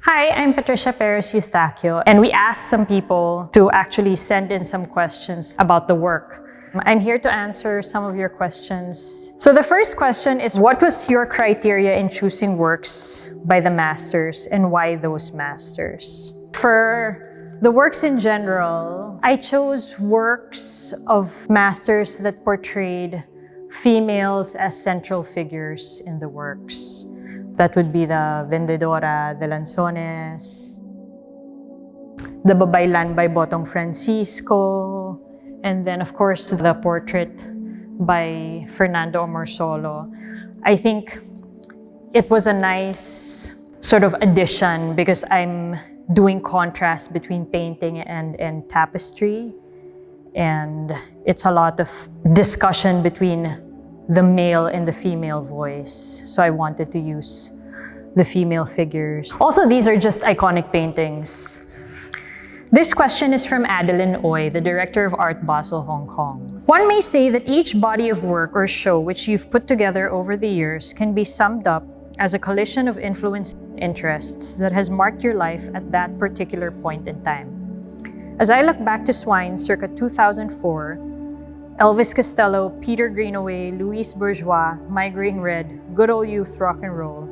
Hi, I'm Patricia Perez Eustaquio, and we asked some people to actually send in some questions about the work. I'm here to answer some of your questions. So the first question is, what was your criteria in choosing works by the masters and why those masters? For the works in general, I chose works of masters that portrayed females as central figures in the works. That would be the Vendedora de Lanzones, the Babaylan by Botong Francisco, and then of course the portrait by Fernando Omorsolo. I think it was a nice sort of addition because I'm doing contrast between painting and tapestry, and it's a lot of discussion between the male and the female voice. So I wanted to use the female figures. Also, these are just iconic paintings. This question is from Adeline Ooi, the director of Art Basel Hong Kong. One may say that each body of work or show which you've put together over the years can be summed up as a collision of influence and interests that has marked your life at that particular point in time. As I look back to Swine circa 2004, Elvis Costello, Peter Greenaway, Louise Bourgeois, Migraine Red, Good Old Youth Rock and Roll,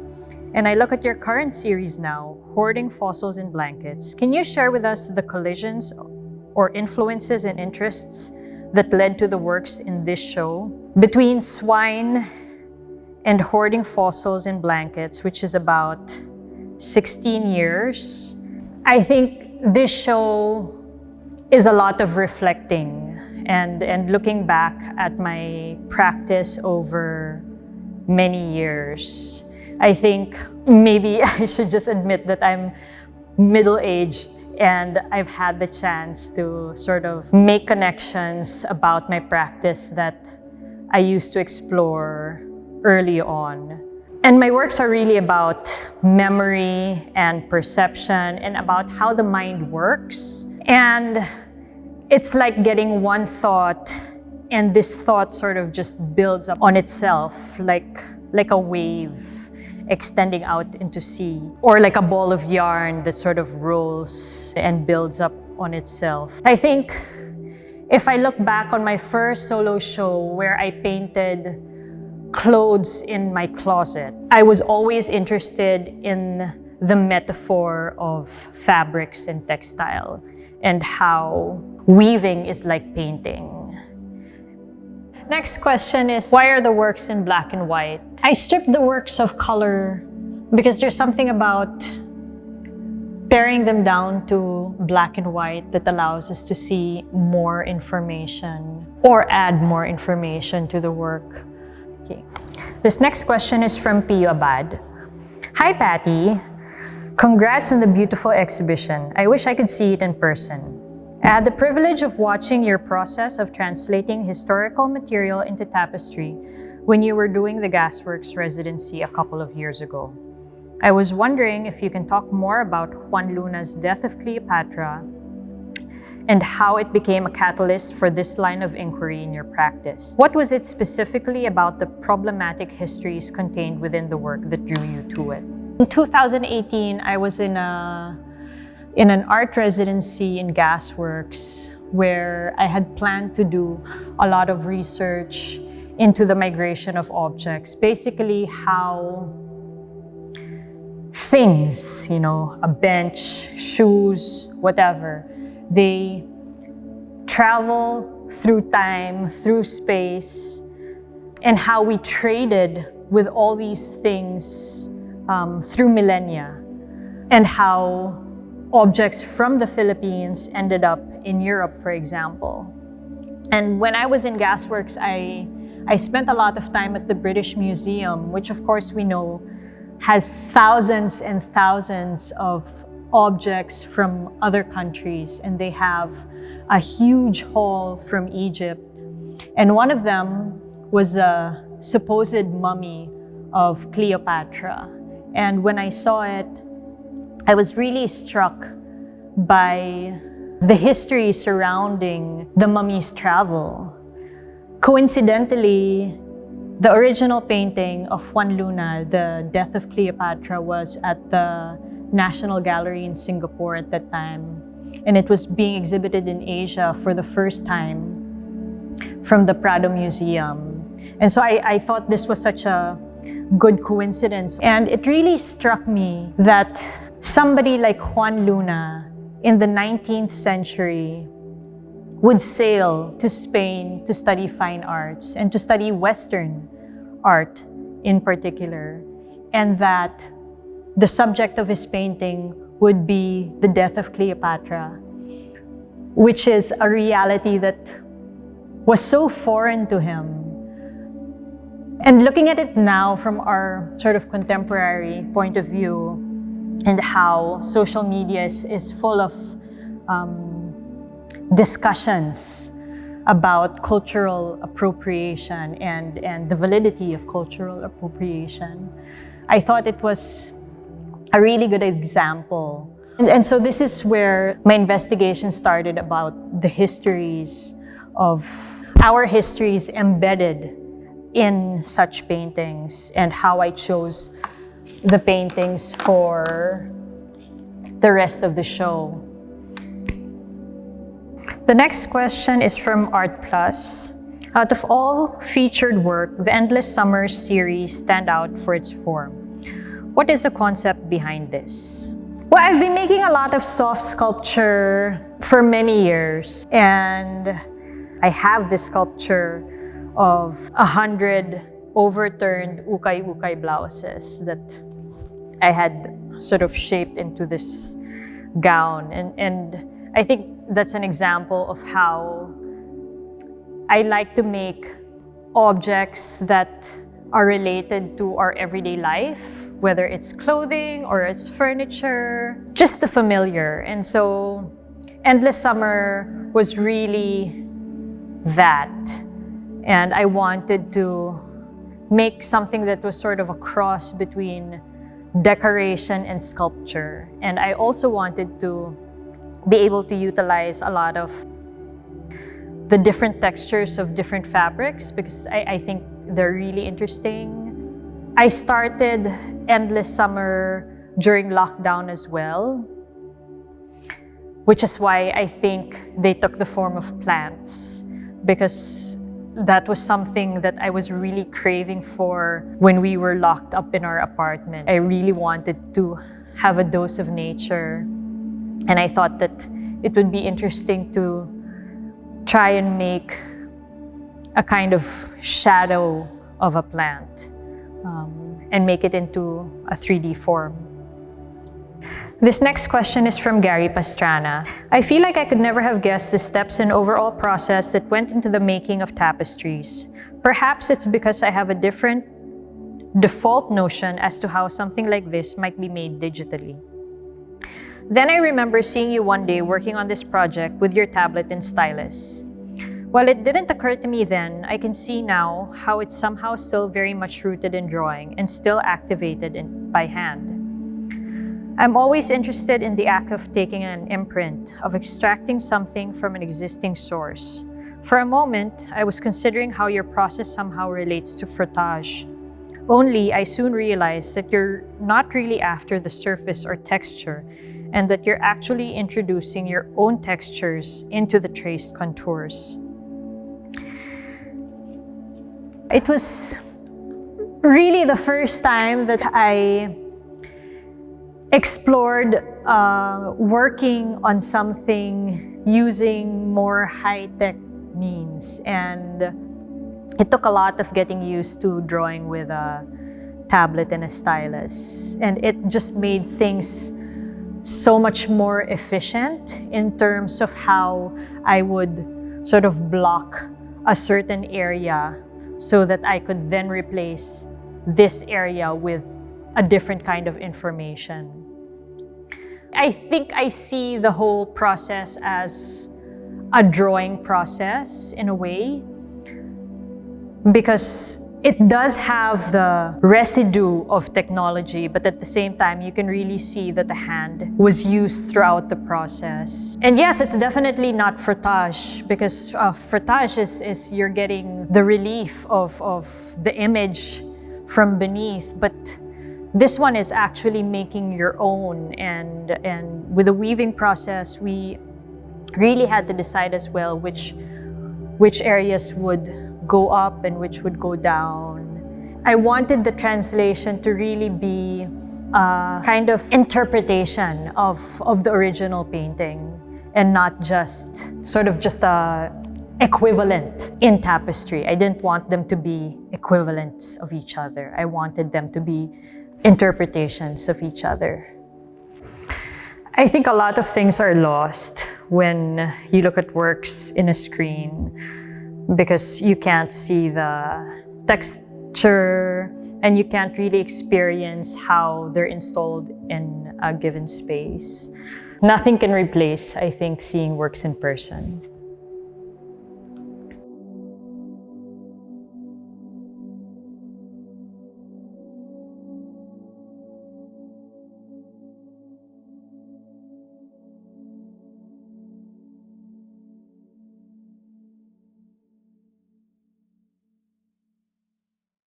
and I look at your current series now, Hoarding Fossils in Blankets, can you share with us the collisions or influences and interests that led to the works in this show? Between Swine and Hoarding Fossils in Blankets, which is about 16 years, I think this show is a lot of reflecting and looking back at my practice over many years. I think maybe I should just admit that I'm middle-aged and I've had the chance to sort of make connections about my practice that I used to explore early on. And my works are really about memory and perception and about how the mind works. And it's like getting one thought, and this thought sort of just builds up on itself, like a wave extending out into sea, or like a ball of yarn that sort of rolls and builds up on itself. I think if I look back on my first solo show where I painted clothes in my closet, I was always interested in the metaphor of fabrics and textile and how weaving is like painting. Next question is, why are the works in black and white? I stripped the works of color because there's something about paring them down to black and white that allows us to see more information or add more information to the work. Okay. This next question is from Pio Abad. Hi, Patty. Congrats on the beautiful exhibition. I wish I could see it in person. I had the privilege of watching your process of translating historical material into tapestry when you were doing the Gasworks residency a couple of years ago. I was wondering if you can talk more about Juan Luna's death of Cleopatra and how it became a catalyst for this line of inquiry in your practice. What was it specifically about the problematic histories contained within the work that drew you to it? In 2018, I was in an art residency in Gasworks where I had planned to do a lot of research into the migration of objects, basically how things, a bench, shoes, whatever, they travel through time, through space, and how we traded with all these things through millennia, and how objects from the Philippines ended up in Europe, for example. And when I was in Gasworks, I spent a lot of time at the British Museum, which of course we know has thousands and thousands of objects from other countries, and they have a huge haul from Egypt. And one of them was a supposed mummy of Cleopatra. And when I saw it, I was really struck by the history surrounding the mummy's travel. Coincidentally, the original painting of Juan Luna, The Death of Cleopatra, was at the National Gallery in Singapore at that time. And it was being exhibited in Asia for the first time from the Prado Museum. And so I thought this was such a good coincidence. And it really struck me that somebody like Juan Luna in the 19th century would sail to Spain to study fine arts and to study Western art in particular. And that the subject of his painting would be the death of Cleopatra, which is a reality that was so foreign to him. And looking at it now from our sort of contemporary point of view, and how social media is full of discussions about cultural appropriation and the validity of cultural appropriation, I thought it was a really good example. And so this is where my investigation started about the histories of our histories embedded in such paintings and how I chose the paintings for the rest of the show. The next question is from Art Plus. Out of all featured work, the Endless Summer series stand out for its form. What is the concept behind this? Well, I've been making a lot of soft sculpture for many years, and I have this sculpture of 100 overturned ukay-ukay blouses that I had sort of shaped into this gown. And I think that's an example of how I like to make objects that are related to our everyday life, whether it's clothing or it's furniture, just the familiar. And so Endless Summer was really that. And I wanted to make something that was sort of a cross between decoration and sculpture. And I also wanted to be able to utilize a lot of the different textures of different fabrics because I think they're really interesting. I started Endless Summer during lockdown as well, which is why I think they took the form of plants, because that was something that I was really craving for when we were locked up in our apartment. I really wanted to have a dose of nature, and I thought that it would be interesting to try and make a kind of shadow of a plant and make it into a 3D form. This next question is from Gary Pastrana. I feel like I could never have guessed the steps and overall process that went into the making of tapestries. Perhaps it's because I have a different default notion as to how something like this might be made digitally. Then I remember seeing you one day working on this project with your tablet and stylus. While it didn't occur to me then, I can see now how it's somehow still very much rooted in drawing and still activated by hand. I'm always interested in the act of taking an imprint, of extracting something from an existing source. For a moment, I was considering how your process somehow relates to frottage. Only, I soon realized that you're not really after the surface or texture, and that you're actually introducing your own textures into the traced contours. It was really the first time that I explored working on something using more high-tech means, and it took a lot of getting used to drawing with a tablet and a stylus, and it just made things so much more efficient in terms of how I would sort of block a certain area so that I could then replace this area with a different kind of information. I think I see the whole process as a drawing process in a way, because it does have the residue of technology, but at the same time, you can really see that the hand was used throughout the process. And yes, it's definitely not frottage, because frottage is you're getting the relief of the image from beneath, but This one is actually making your own, and with the weaving process, we really had to decide as well which areas would go up and which would go down. I wanted the translation to really be a kind of interpretation of the original painting, and not just sort of just a equivalent in tapestry. I didn't want them to be equivalents of each other. I wanted them to be interpretations of each other. I think a lot of things are lost when you look at works in a screen, because you can't see the texture and you can't really experience how they're installed in a given space. Nothing can replace, I think, seeing works in person.